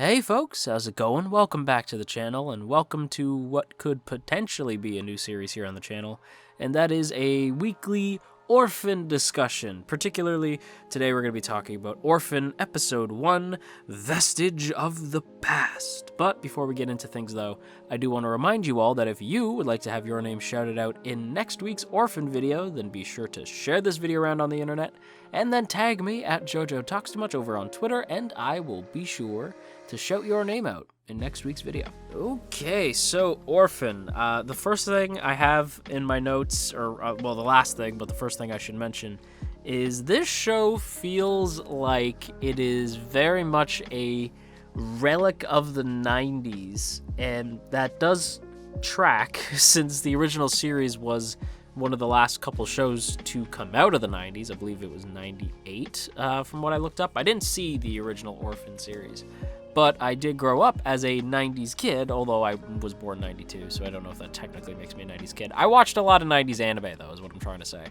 Hey folks, how's it going? Welcome back to the channel, and welcome to what could potentially be a new series here on the channel, and that is a weekly Orphen discussion. Particularly, today we're going to be talking about Orphen Episode 1, Vestige of the Past. But before we get into things though, I do want to remind you all that if you would like to have your name shouted out in next week's Orphen video, then be sure to share this video around on the internet, and then tag me at JoJo Talks Too Much over on Twitter, and I will be sure to shout your name out in next week's video. Okay, so Orphen. The first thing I have in my notes, or well, the last thing, but the first thing I should mention, is this show feels like it is very much a relic of the 90s, and that does track since the original series was one of the last couple shows to come out of the 90s. I believe it was 98 from what I looked up. I didn't see the original Orphen series, but I did grow up as a 90s kid, although I was born 92, so I don't know if that technically makes me a 90s kid. I watched a lot of 90s anime, though, is what I'm trying to say.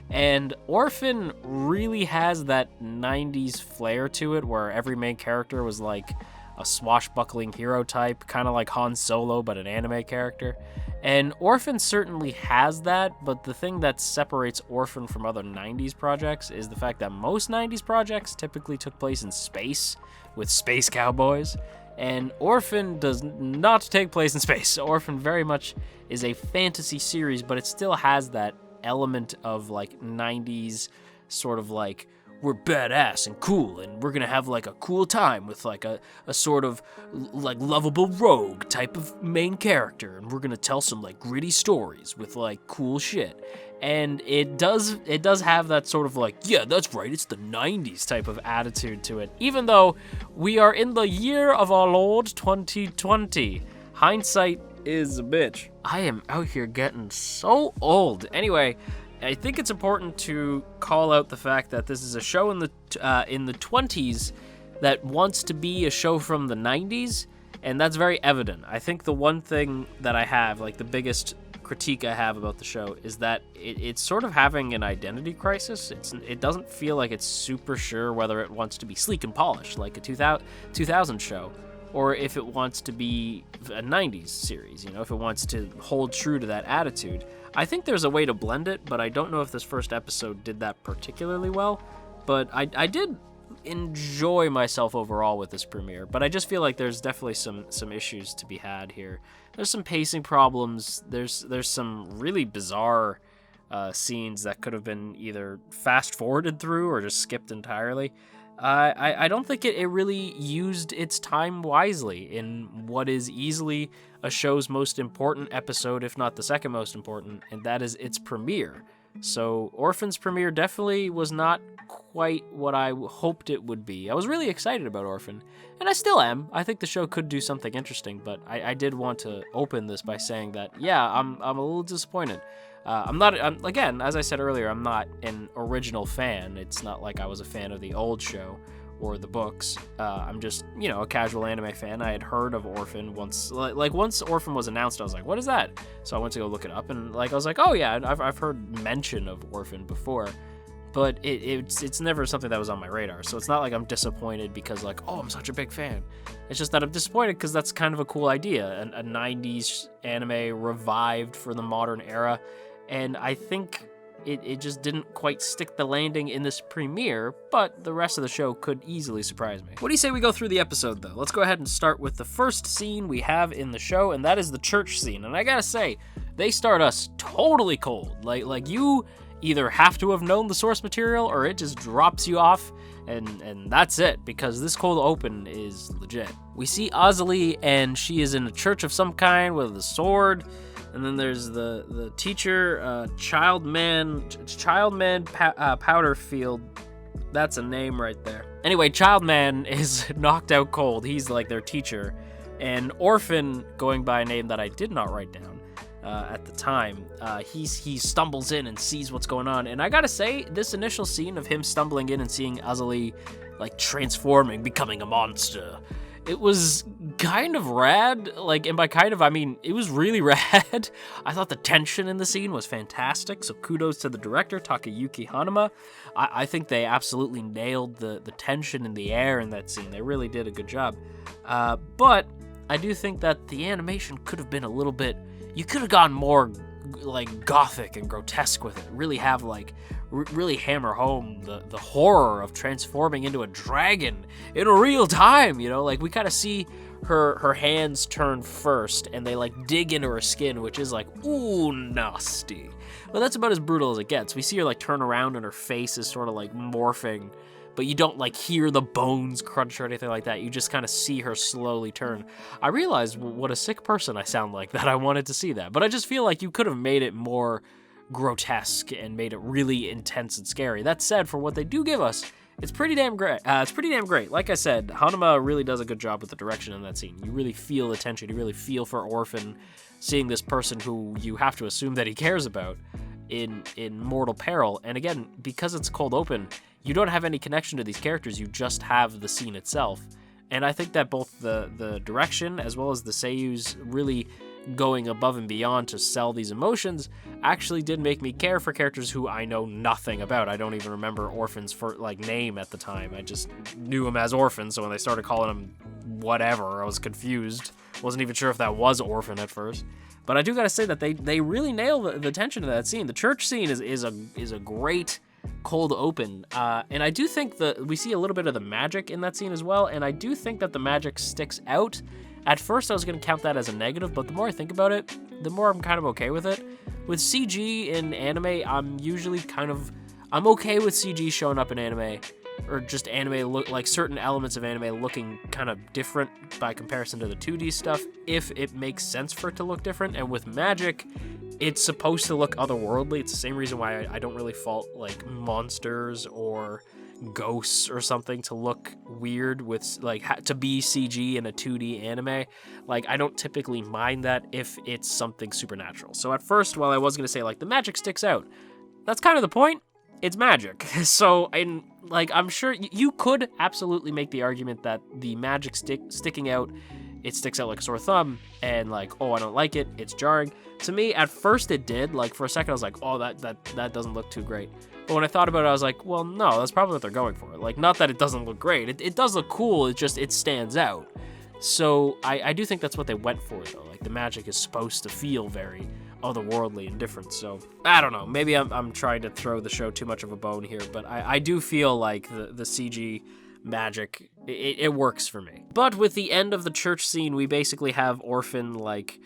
And Orphen really has that 90s flair to it, where every main character was like a swashbuckling hero type, kind of like Han Solo, but an anime character. And Orphen certainly has that, but the thing that separates Orphen from other 90s projects is the fact that most 90s projects typically took place in space, with space cowboys, and Orphen does not take place in space. Orphen very much is a fantasy series, but it still has that element of like 90s sort of like, we're badass and cool, and we're gonna have like a cool time with like a sort of like lovable rogue type of main character, and we're gonna tell some like gritty stories with like cool shit. And it does have that sort of like, yeah, that's right, it's the 90s type of attitude to it, even though we are in the year of our Lord 2020. Hindsight is a bitch. I am out here getting so old. Anyway, I think it's important to call out the fact that this is a show in the 20s that wants to be a show from the 90s, and that's very evident. I think the one thing that I have, like the biggest critique I have about the show, is that it's sort of having an identity crisis. It doesn't feel like it's super sure whether it wants to be sleek and polished like a 2000 show, or if it wants to be a 90s series, you know, if it wants to hold true to that attitude. I think there's a way to blend it, but I don't know if this first episode did that particularly well. But I did enjoy myself overall with this premiere, but I just feel like there's definitely some issues to be had here. There's some pacing problems. There's some really bizarre scenes that could have been either fast forwarded through or just skipped entirely. I don't think it really used its time wisely in what is easily a show's most important episode, if not the second most important, and that is its premiere. So Orphen's premiere definitely was not quite what I hoped it would be. I was really excited about Orphen, and I still am. I think the show could do something interesting, but I did want to open this by saying that, yeah, I'm a little disappointed. Again, as I said earlier, I'm not an original fan. It's not like I was a fan of the old show or the books. I'm just, a casual anime fan. I had heard of Orphen once. Like once Orphen was announced, I was like, what is that? So I went to go look it up, and I was like, oh yeah, I've heard mention of Orphen before, but it's never something that was on my radar. So it's not like I'm disappointed because I'm such a big fan. It's just that I'm disappointed because that's kind of a cool idea, a 90s anime revived for the modern era. And I think it just didn't quite stick the landing in this premiere, but the rest of the show could easily surprise me. What do you say we go through the episode, though? Let's go ahead and start with the first scene we have in the show, and that is the church scene. And I gotta say, they start us totally cold. Like you either have to have known the source material, or it just drops you off, and that's it, because this cold open is legit. We see Azali, and she is in a church of some kind with a sword. And then there's the teacher, Childman Powderfield. That's a name right there. Anyway, Childman is knocked out cold. He's like their teacher. And Orphen, going by a name that I did not write down at the time, he stumbles in and sees what's going on. And I gotta say, this initial scene of him stumbling in and seeing Azali like transforming, becoming a monster, it was kind of rad. Like, and by kind of, I mean, it was really rad. I thought the tension in the scene was fantastic, so kudos to the director, Takayuki Hanuma. I think they absolutely nailed the tension in the air in that scene. They really did a good job. But I do think that the animation could have been a little bit, you could have gone more like gothic and grotesque with it. Really have like, really hammer home the horror of transforming into a dragon in real time, you know? Like, we kind of see her hands turn first, and they like dig into her skin, which is like, ooh, nasty. But that's about as brutal as it gets. We see her like turn around and her face is sort of like morphing, but you don't like hear the bones crunch or anything like that. You just kind of see her slowly turn. I realized what a sick person I sound like that I wanted to see that, but I just feel like you could have made it more grotesque and made it really intense and scary. That said, for what they do give us, it's pretty damn great. Like I said, Hanuma really does a good job with the direction in that scene. You really feel the tension. You really feel for Orphen, seeing this person who you have to assume that he cares about in mortal peril. And again, because it's cold open, you don't have any connection to these characters. You just have the scene itself. And I think that both the direction as well as the seiyus really going above and beyond to sell these emotions actually did make me care for characters who I know nothing about. I don't even remember Orphen's name at the time. I just knew him as Orphen, so when they started calling him whatever, I was confused. Wasn't even sure if that was Orphen at first. But I do gotta say that they really nail the tension of that scene. The church scene is a great cold open, and I do think that we see a little bit of the magic in that scene as well, and I do think that the magic sticks out. At first I was going to count that as a negative, but the more I think about it, the more I'm kind of okay with it. With CG in anime, I'm okay with CG showing up in anime, or just anime like certain elements of anime looking kind of different by comparison to the 2D stuff, if it makes sense for it to look different. And with magic, it's supposed to look otherworldly. It's the same reason why I don't really fault like monsters or ghosts or something to look weird with like to be CG in a 2D anime. Like, I don't typically mind that if it's something supernatural. So at first, while I was going to say like the magic sticks out, that's kind of the point. It's magic. So I'm sure you could absolutely make the argument that the magic sticking out, it sticks out like a sore thumb, and like, oh, I don't like it, it's jarring. To me, at first it did. Like, for a second I was like, oh, that doesn't look too great. But when I thought about it, I was like, well, no, that's probably what they're going for. Like, not that it doesn't look great. It does look cool. It stands out. So I do think that's what they went for, though. Like, the magic is supposed to feel very otherworldly and different. So I don't know. Maybe I'm trying to throw the show too much of a bone here, but I do feel like the CG magic, it works for me. But with the end of the church scene, we basically have Orphen, like,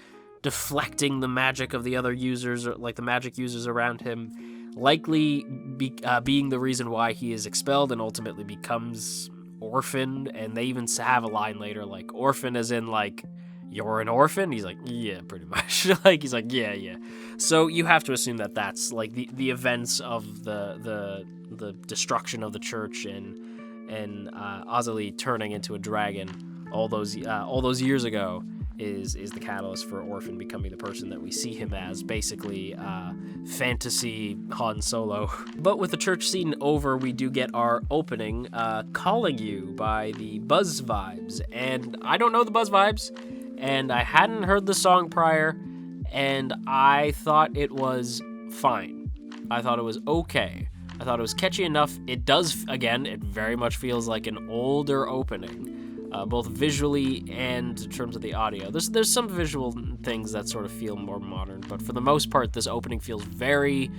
deflecting the magic of the other users, or like the magic users around him, likely being the reason why he is expelled and ultimately becomes Orphen. And they even have a line later, like, Orphen as in, like, you're an orphan? He's like, yeah, pretty much. Like, he's like, yeah. So you have to assume that that's, like, the events of the destruction of the church and Azali turning into a dragon all those years ago is the catalyst for Orphen becoming the person that we see him as, basically fantasy Han Solo. But with the church scene over, we do get our opening, Calling You by the Buzz Vibes. And I don't know the Buzz Vibes, and I hadn't heard the song prior, and I thought it was fine. I thought it was okay. I thought it was catchy enough. It does, again, it very much feels like an older opening, both visually and in terms of the audio. There's some visual things that sort of feel more modern, but for the most part, this opening feels very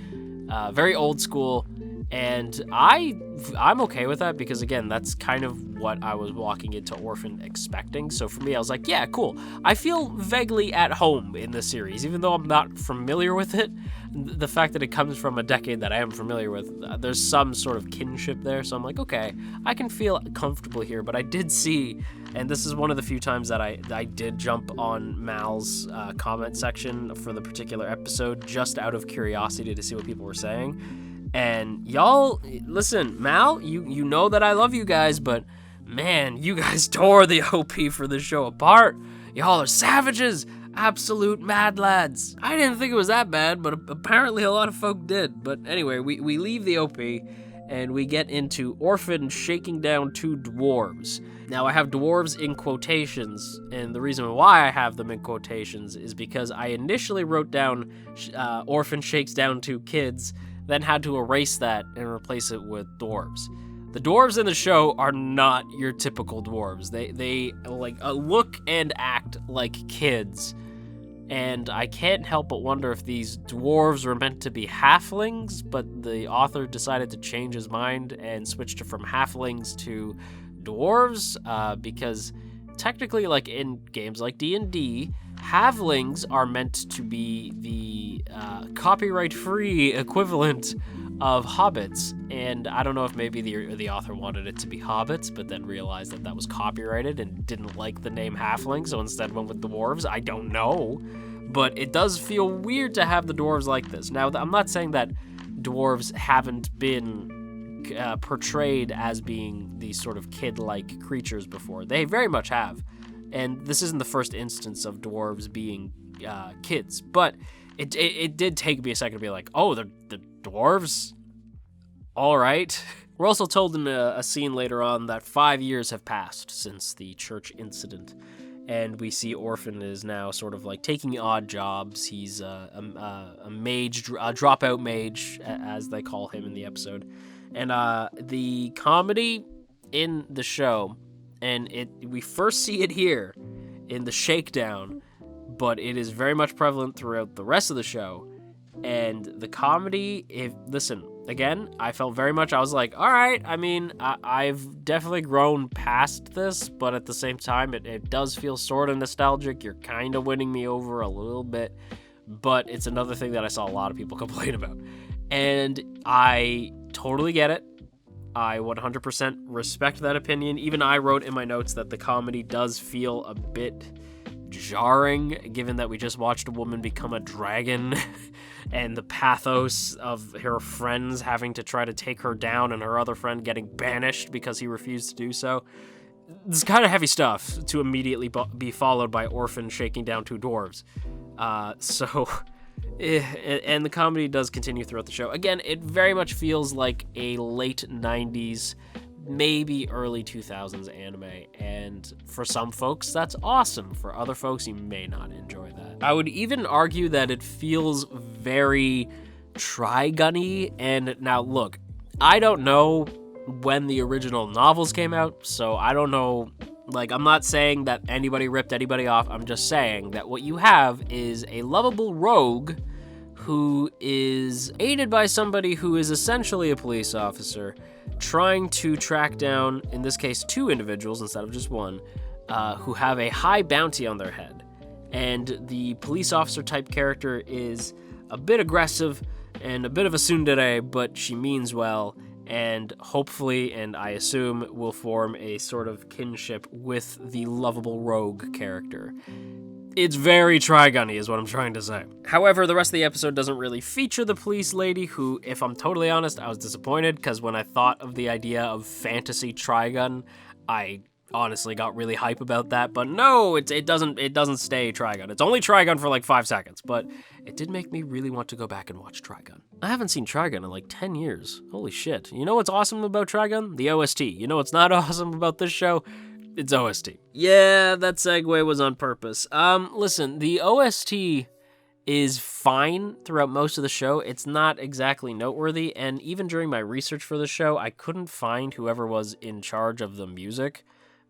old school, and I'm okay with that, because again, that's kind of what I was walking into Orphen expecting. So for me, I was like, yeah, cool. I feel vaguely at home in this series, even though I'm not familiar with it. The fact that it comes from a decade that I am familiar with, there's some sort of kinship there. So I'm like, okay, I can feel comfortable here. But I did see, and this is one of the few times that I did jump on Mal's comment section for the particular episode, just out of curiosity to see what people were saying. And y'all, listen, Mal, you know that I love you guys, but man, you guys tore the OP for this show apart. Y'all are savages, absolute mad lads. I didn't think it was that bad, but apparently a lot of folk did. But anyway, we leave the OP, and we get into Orphen shaking down two dwarves. Now, I have dwarves in quotations, and the reason why I have them in quotations is because I initially wrote down Orphen shakes down 2 kids, then had to erase that and replace it with dwarves. The dwarves in the show are not your typical dwarves. They like look and act like kids, and I can't help but wonder if these dwarves were meant to be halflings, but the author decided to change his mind and switched it from halflings to dwarves, because technically, like in games like D&D, halflings are meant to be the copyright-free equivalent of hobbits, and I don't know if maybe the author wanted it to be hobbits, but then realized that that was copyrighted and didn't like the name halfling, so instead went with dwarves. I don't know, but it does feel weird to have the dwarves like this. Now, I'm not saying that dwarves haven't been portrayed as being these sort of kid-like creatures before. They very much have, and this isn't the first instance of dwarves being kids, but it did take me a second to be like, oh, they're dwarves? All right. We're also told in a scene later on that 5 years have passed since the church incident, and we see Orphen is now sort of like taking odd jobs. He's a mage, a dropout mage, as they call him in the episode. And the comedy in the show, and we first see it here in the shakedown, but it is very much prevalent throughout the rest of the show. And the comedy, listen, again, I felt very much, I was like, all right, I mean, I've definitely grown past this, but at the same time, it does feel sort of nostalgic. You're kind of winning me over a little bit, but it's another thing that I saw a lot of people complain about. And I totally get it. I 100% respect that opinion. Even I wrote in my notes that the comedy does feel a bit jarring, given that we just watched a woman become a dragon and the pathos of her friends having to try to take her down and her other friend getting banished because he refused to do so. It's kind of heavy stuff to immediately be followed by Orphen shaking down 2 dwarves. And the comedy does continue throughout the show. Again, it very much feels like a late 90s, maybe early 2000s anime, and for some folks, that's awesome. For other folks, you may not enjoy that. I would even argue that it feels very Trigun-y, and now look, I don't know when the original novels came out, so I don't know. Like, I'm not saying that anybody ripped anybody off. I'm just saying that what you have is a lovable rogue who is aided by somebody who is essentially a police officer trying to track down, in this case, 2 individuals instead of just one, who have a high bounty on their head. And the police officer type character is a bit aggressive and a bit of a tsundere, but she means well, and hopefully, and I assume, will form a sort of kinship with the lovable rogue character. It's very Trigun-y is what I'm trying to say. However, the rest of the episode doesn't really feature the police lady, who, if I'm totally honest, I was disappointed, because when I thought of the idea of fantasy Trigun, I honestly got really hype about that, but no, it doesn't stay Trigun. It's only Trigun for like 5 seconds, but it did make me really want to go back and watch Trigun. I haven't seen Trigun in like 10 years. Holy shit. You know what's awesome about Trigun? The OST. You know what's not awesome about this show? It's OST. Yeah, that segue was on purpose. Listen, the OST is fine throughout most of the show. It's not exactly noteworthy, and even during my research for the show, I couldn't find whoever was in charge of the music.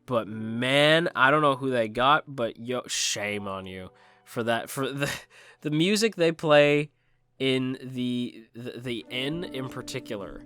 But man, I don't know who they got, but yo, shame on you for that. For the music they play in the inn in particular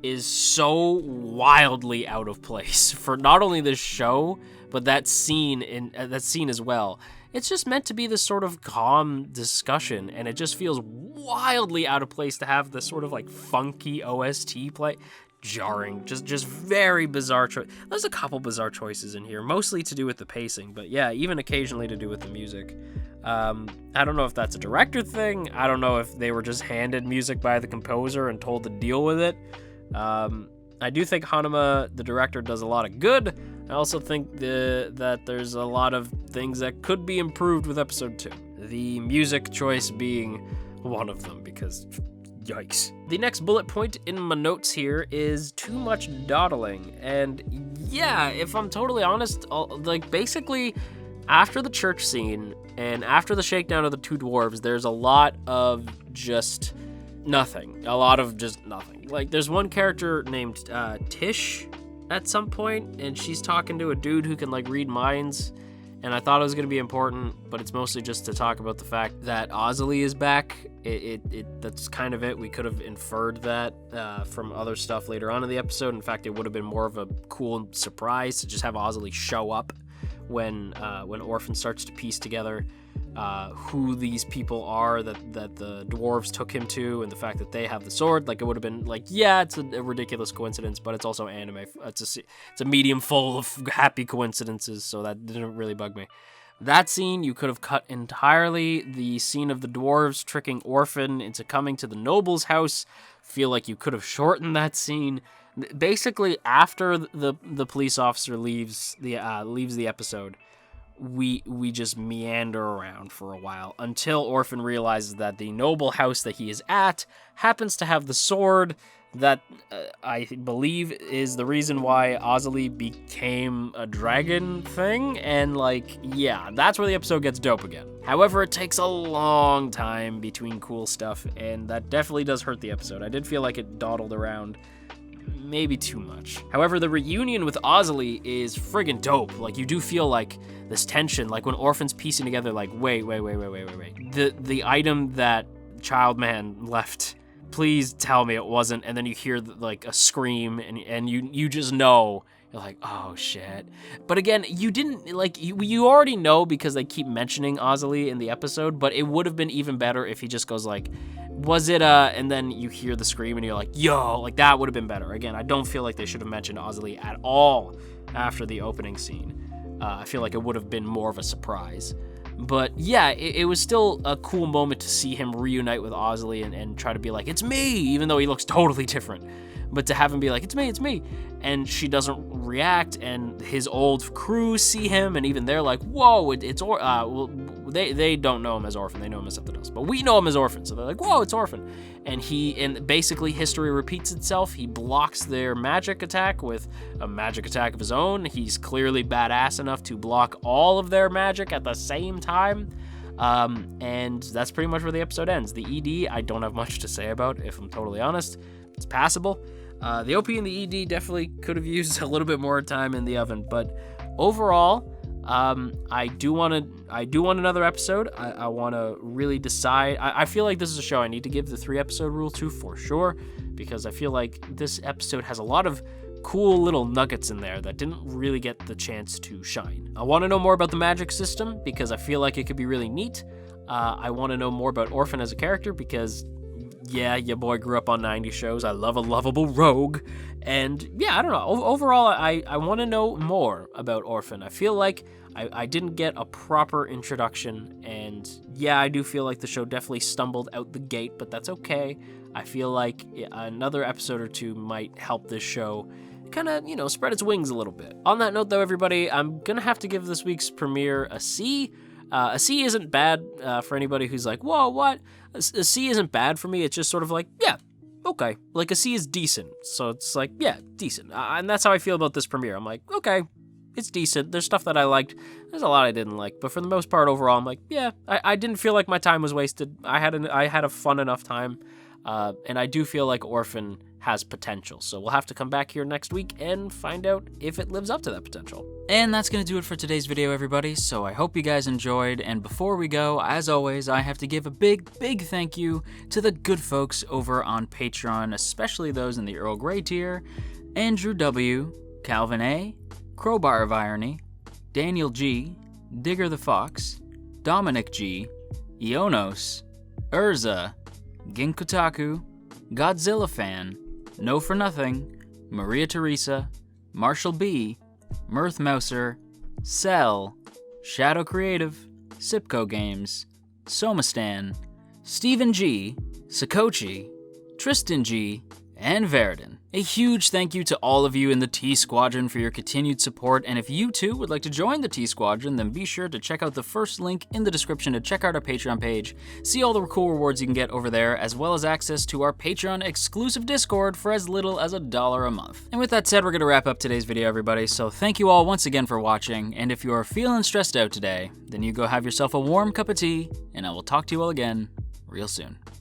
is so wildly out of place for not only this show, but that scene as well. It's just meant to be this sort of calm discussion, and it just feels wildly out of place to have this sort of like funky OST play. Jarring, just very bizarre choice. There's a couple bizarre choices in here, mostly to do with the pacing, but yeah, even occasionally to do with the music. I don't know if that's a director thing. I don't know if they were just handed music by the composer and told to deal with it. I do think Hanuma, the director, does a lot of good. I also think that there's a lot of things that could be improved with episode 2. The music choice being one of them, because Yikes. The next bullet point in my notes here is too much dawdling. And yeah, if I'm totally honest, like basically after the church scene and after the shakedown of the two dwarves, there's a lot of just nothing. A lot of just nothing. Like there's one character named Tish at some point, and she's talking to a dude who can like read minds. And I thought it was going to be important, but it's mostly just to talk about the fact that Ozzy is back. That's kind of it. We could have inferred that from other stuff later on in the episode. In fact, it would have been more of a cool surprise to just have Ozzy show up when Orphen starts to piece together who these people are that the dwarves took him to, and the fact that they have the sword. Like, it would have been like, yeah, it's a ridiculous coincidence, but it's also anime. It's a medium full of happy coincidences, so that didn't really bug me. That scene you could have cut entirely. The scene of the dwarves tricking Orphen into coming to the noble's house, feel like you could have shortened that scene. Basically, after the police officer leaves the episode, we just meander around for a while until Orphen realizes that the noble house that he is at happens to have the sword that I believe is the reason why Ozzy became a dragon thing, and like, yeah, that's where the episode gets dope again. However, it takes a long time between cool stuff, and that definitely does hurt the episode. I did feel like it dawdled around maybe too much. However, the reunion with Ozzy is friggin' dope. Like, you do feel like this tension, like when Orphen's piecing together, like, wait. The item that Child Man left, please tell me it wasn't, and then you hear like a scream, and you just know. You're like, oh shit. But again, you didn't, like, you already know because they keep mentioning Ozzy in the episode, but it would have been even better if he just goes like, was it and then you hear the scream and you're like, yo, like that would have been better. Again, I don't feel like they should have mentioned Ozzy at all after the opening scene. I feel like it would have been more of a surprise. But yeah, it was still a cool moment to see him reunite with Ozzy and try to be like, it's me, even though he looks totally different. But to have him be like, it's me, and she doesn't react, and his old crew see him, and even they're like, whoa, they don't know him as Orphen, they know him as something else, but we know him as Orphen, so they're like, whoa, it's Orphen. And basically history repeats itself. He blocks their magic attack with a magic attack of his own. He's clearly badass enough to block all of their magic at the same time. And that's pretty much where the episode ends. The ED, I don't have much to say about, if I'm totally honest. It's passable. The OP and the ED definitely could have used a little bit more time in the oven, but overall, I do want another episode. I want to really decide. I feel like this is a show I need to give the 3-episode rule to for sure, because I feel like this episode has a lot of cool little nuggets in there that didn't really get the chance to shine. I want to know more about the magic system because I feel like it could be really neat. I want to know more about Orphen as a character because, yeah, your boy grew up on 90's shows. I love a lovable rogue. And yeah, I don't know. Overall, I want to know more about Orphen. I feel like I didn't get a proper introduction. And yeah, I do feel like the show definitely stumbled out the gate, but that's okay. I feel like another episode or two might help this show kind of, spread its wings a little bit. On that note, though, everybody, I'm going to have to give this week's premiere a C. A C isn't bad for anybody who's like, whoa, what? A C isn't bad for me. It's just sort of like, yeah, okay. Like, a C is decent. So it's like, yeah, decent. And that's how I feel about this premiere. I'm like, okay, it's decent. There's stuff that I liked. There's a lot I didn't like. But for the most part, overall, I'm like, yeah, I didn't feel like my time was wasted. I had a fun enough time. And I do feel like Orphen has potential. So we'll have to come back here next week and find out if it lives up to that potential. And that's going to do it for today's video, everybody. So I hope you guys enjoyed. And before we go, as always, I have to give a big thank you to the good folks over on Patreon, especially those in the Earl Grey tier: Andrew W., Calvin A., Crowbar of Irony, Daniel G., Digger the Fox, Dominic G., Ionos, Urza, Ginkutaku, Godzilla Fan, No For Nothing, Maria Teresa, Marshall B., Mirth Mouser, Cell, Shadow Creative, Sipco Games, Somastan, Stephen G., Sakochi, Tristan G., and Verdun. A huge thank you to all of you in the T Squadron for your continued support, and if you too would like to join the T Squadron, then be sure to check out the first link in the description to check out our Patreon page, see all the cool rewards you can get over there, as well as access to our Patreon exclusive Discord for as little as $1 a month. And with that said, we're going to wrap up today's video, everybody, so thank you all once again for watching, and if you are feeling stressed out today, then you go have yourself a warm cup of tea, and I will talk to you all again real soon.